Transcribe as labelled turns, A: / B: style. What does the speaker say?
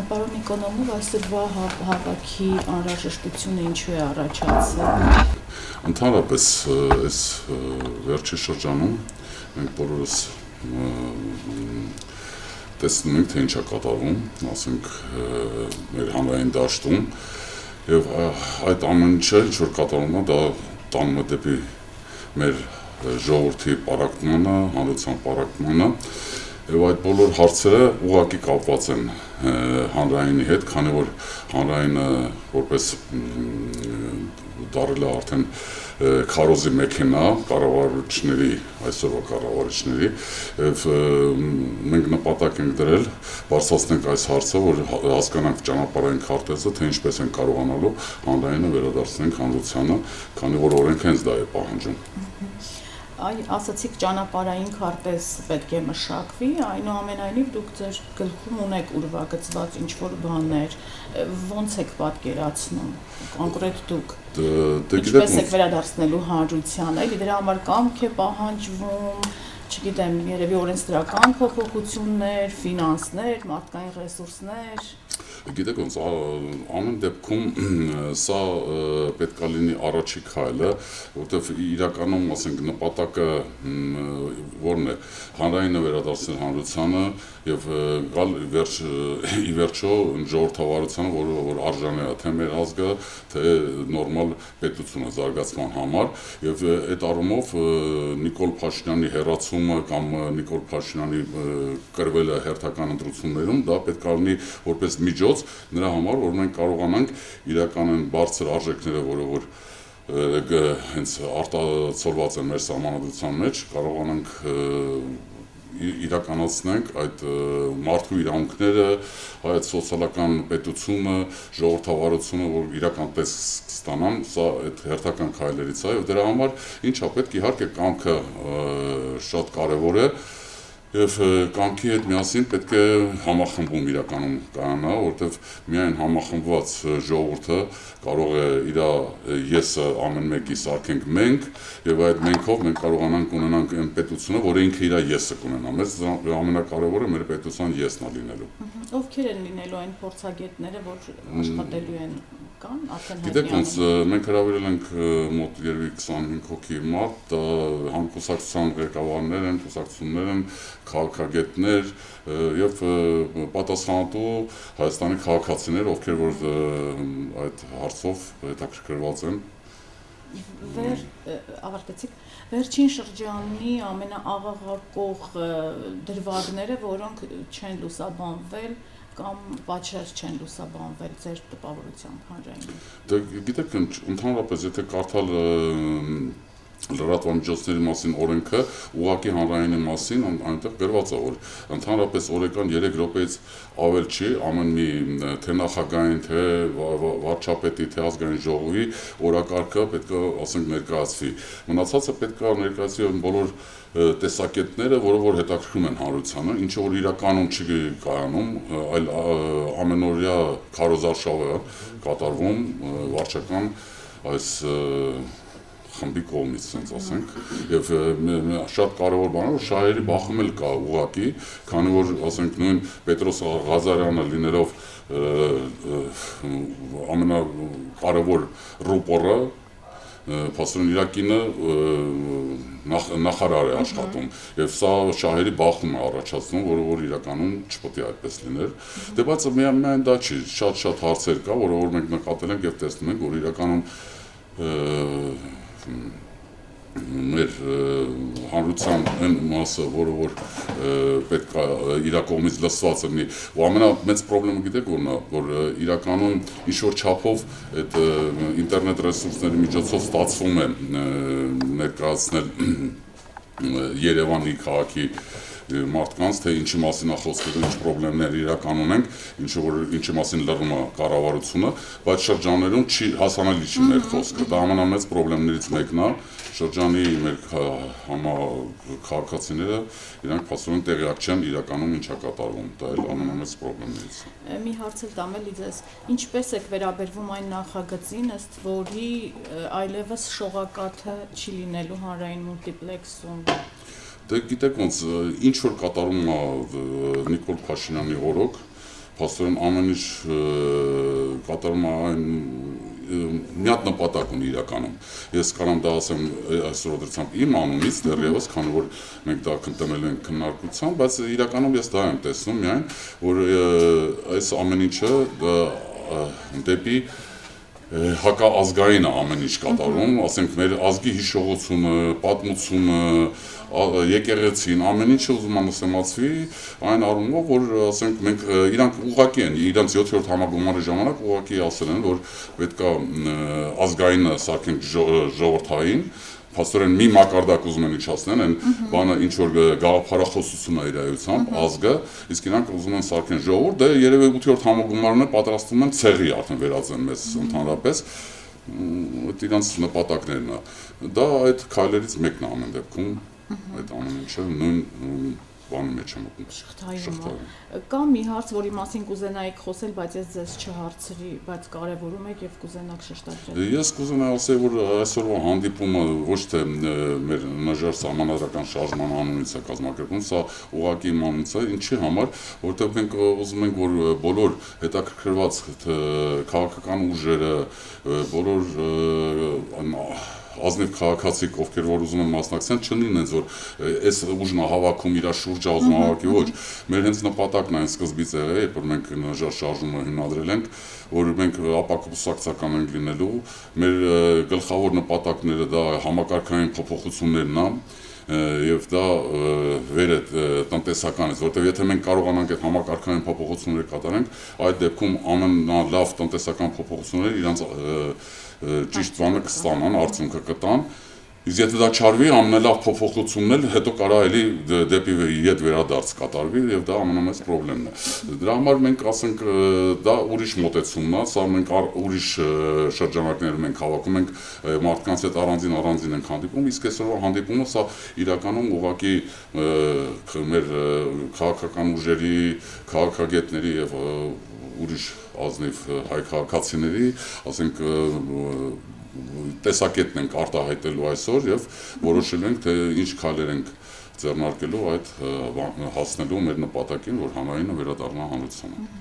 A: Պարոն Նիկոնովով այսօրվա հավաքի անհրաժեշտությունը ինչու է առաջացել։
B: Ընդհանրապես այս վերջի շրջանում մենք բոլորս տեսնում ենք, թե ինչ է կատարվում, ասենք մեր հանրային դաշտում, եւ այդ ամեն ինչը, ինչ որ կատարվում է, դա տանում է դեպի մեր ժողովրդի պարակտմանը, հանրության պարակտմանը, եւ այդ բոլոր հարցերը ուղղակի կապված են հանրայինի հետ, քանի որ հանրայինը որպես դարել է արդեն քարոզի մեքենա կառավարիչների, այսօրվա կառավարիչների, եւ մենք նպատակ ենք դրել բարձրացնենք այս հարցը, որ հասկանանք ճանապարհային քարտեզը, թե ինչպես են կարողանալու հանրայինը վերադարձնենք հանրությանը, քանի որ օրենքը հենց դա է պահանջում։
A: Ասացիք ճանապարհային քարտեզ պետք է մշակվի, այնուամենայնիվ դուք ձեր գլխում ունեք ուրվագծված ինչ-որ բաներ, ոնց եք պատկերացնում, կոնկրետ դուք, ինչպես եք վերադարձնելու հանրությանը, էլի դրա համար կամք է պահանջվում, չգիտեմ, երևի օրենսդրական փոփոխություններ, ֆինանսներ, մարդկային ռեսուրսներ։
B: Գիտեք ոնց, ամեն դեպքում սա պետք է լինի առաջի քայլը, որովհետև իրականում, ասենք, նպատակը որն է, հանրայինը վերադարձնել հանրությանը եւ գալ ի վերջո ժողովրդավարությանը, որ արժանի է թե մեր ազգը, թե նորմալ պետությունը զարգացման համար, եւ այդ առումով Նիկոլ Փաշինյանի հեռացումը կամ Նիկոլ Փաշինյանի կրվելը հերթական ընտրություններում, դա պետք է լինի որպես միջոց նրա համար, որ մենք կարողանանք իրականեն բարձր արժեքները, որ հենց արտացոլված են մեր սահմանադրության մեջ, կարողանանք իրականացնենք այդ մարդու իրավունքները, այդ սոցիալական պետությունը, ժողովրդավարությունը, որ իրական տեսք ստանան, սա այդ հերթական քայլերից է, եւ դրա համար ինչա պետք, իհարկե կամքը շատ կարեւոր է, եւ կամքի հետ միասին պետք է համախմբում իրականում կանա, որովհետեւ միայն համախմբված ժողովուրդը կարող է իր եսը ամեն մեկի սարքենք մենք, եւ այդ մենքով մենք կարողանանք ունենանք այն պետությունը, որը ինքը իր եսը կունենա։ Մեզ ամենակարևորը մեր պետության եսն է լինելու։
A: Ովքեր են լինելու այն փորձագետները, որ աշխատելու են կան, արդեն
B: Գիտեք ոնց, մենք հրավիրել ենք մոտ երևի 25 հոգի մարդ, համակուսակցության ղեկավարներ են, կուսակցություններ են, քաղաքագետներ եւ պատասխանատու Հայաստանի քաղաքացիներ, ովքեր որ այդ հարցով հետաքրքրված են։
A: Ավարտեցիք վերջին շրջանի ամենաաղաղակող դրվագները, որոնք չեն լուսաբանվել կամ պատշաճ չեն լուսաբանվել ձեր տպավորությամբ հանրային։
B: Գիտեք, ընդհանրապես եթե կարդալ լրատվամիջոցների մասին օրենքը, ուղղակի հանրայինի մասին այնտեղ գրված է, որ ընդհանրապես օրեկան 3 րոպեից ավել չի ամեն մի թե նախագահային, թե վարչապետի, թե ազգային ժողովի օրակարգը պետք է, ասենք, ներկայացվի։ Մնացածը պետք է ներկայացվի բոլոր տեսակետները, որը որ հետաքրքրում են հանրությանը, ինչը որ իրականում չի կայանում, այլ ամենօրյա քարոզարշավ է կատարվում վարչական այս խմբի կողմից, ասենք ասենք, եւ շատ կարեւոր բան է, որ շահերի բախում էլ կա ուղղակի, քանի որ, ասենք, նույն Պետրոս Ղազարյանը լինելով ամենակարևոր ռուպորը, փաստորեն իր կինը նախարար է աշխատում, եւ սա շահերի բախում է առաջացնում, որ իրականում չպետք է այդպես լիներ։ Դե բայց միայն դա չի, շատ հարցեր կա, որ մենք նկատել ենք եւ տեսնում ենք, որ իրականում մեր հանրության այն մասը, որը որ պետք է իր կողմից լսված լինի, ու ամենամեծ խնդիրը գիտեք որն է, որ իրականում ինչ-որ չափով այդ ինտերնետ ռեսուրսների միջոցով ստացվում է ներկայացնել Երևանի քաղաքի մարդկանց, թե ինչի մասին է խոսքը, ինչ խնդիրներ իրական ունենք, ինչի մասին լռում է կառավարությունը, բայց շրջաններում հասանելի չի մեր խոսքը։ Դա ամենամեծ խնդիրներից մեկն է, շրջանի մեր քաղաքացիները իրանք փաստորեն տեղյակ չեն իրականում ինչ է կատարվում, դա էլ ամենամեծ խնդիրներից է։
A: Մի հարց էլ տամ էլի ձեզ, ինչպես եք վերաբերվում այն նախագծին, ըստ որի այլևս շողակաթը չի լինելու հանրային մուլտիպլեքսում։
B: Դե գիտեք ոնց, ինչ որ կատարում է Նիկոլ Փաշինյանի օրոք, փաստորեն ամեն ինչ կատարում է այն մի հատ նպատակ ունի իրականում։ Ես կարամ դա ասեմ այսօր դրությամբ իմ անունից դեռևս, քանի որ մենք դա քննարկել ենք քննարկությամբ, բայց իրականում ես դա եմ տեսնում միայն, որ այս ամեն ինչը դեպի հակաազգային է ամեն ինչ կատարում, ասենք մեր ազգի հիշողությունը, պատմությունը, եկեղեցին, ամեն ինչը ուզում եմ ուսումնասիրի այն առումով, որ ասենք մենք իրանք ուղղակի են, իրանք 7-րդ համագումարի ժամանակ ուղղակի ասել են, որ պետք է ազգայինը սարքենք ժողովրդային, փաստորեն մի մակարդակ ուզում են իջացնեն, այն բանը ինչ որ գաղափարախոսություն է իր այությամբ, ազգը, իսկ իրանք ուզում են սարքեն ժողովուրդ, դե երևի 8-րդ համագումարն է պատրաստվում են ցեղի արդեն վերածեն մեզ ընդհանրապես, այդ իրանց նպատակներն է։ Դա այդ քայլերից մեկն է ամեն դեպքում, այդ ամեն ինչը նույն բանի մեջ եմ մտնում։
A: Շղթայում։ Կա մի հարց, որի մասին կուզենայիք խոսել, բայց ես ձեզ չհարցրի, բայց կարևորում եք եւ կուզենաք շեշտադրել։
B: Ես կուզենայի ասել, որ այսօրվա հանդիպումը ոչ թե մեր նժար սահմանադրական շարժման անունից է կազմակերպվում, սա ուղղակի իմանից է, ինչի համար, որտեղ մենք ուզում ենք, որ բոլոր հետաքրքրված քաղաքական ուժերը, բոլոր ազնիվ քաղաքացիք, ովքեր որ ուզում են մասնակցեն, չլինեն հենց որ այս ուժն է հավաքում իր շուրջը ուզում հավաքի, ոչ։ Մեր հենց նպատակն է այն սկզբից եղել, երբ որ մենք նժար շարժումը հիմնադրել ենք, որ մենք ապակուսակցական ենք լինելու, մեր գլխավոր նպատակները դա համակարգային փոփոխություններն է, եւ դա վեր է տնտեսականից, որտեղ եթե մենք կարողանանք այդ համակարգային փոփոխությունները կատարենք, այդ դեպքում ամենալավ տնտեսական փոփոխությունները իրանց ճիշտ բանը կստանան, արդյունքը կտան, իսկ եթե դա չարվի, ամենալավ փոփոխությունն էլ հետո կարա էլի դեպի ետ վերադարձ կատարվի եւ դա ամենամեծ խնդիրն է։ Դրա համար մենք ասենք դա ուրիշ մոտեցումն է, սա մենք ուրիշ շրջանակներում ենք հավաքում, ենք մարդկանց հետ առանձին ենք հանդիպում, իսկ այսօրվա հանդիպումը սա իրականում ուղղակի մեր քաղաքական ուժերի, քաղաքագետների եւ ուրիշ ազնիվ հայ քաղաքացիների, ասենք տեսակետն ենք արտահայտելու այսօր եւ որոշելու ենք թե ինչ քայլեր ենք ձեռնարկելու այդ հասնելու մեր նպատակին, որ հանրայինը վերադառնա հանրությանը։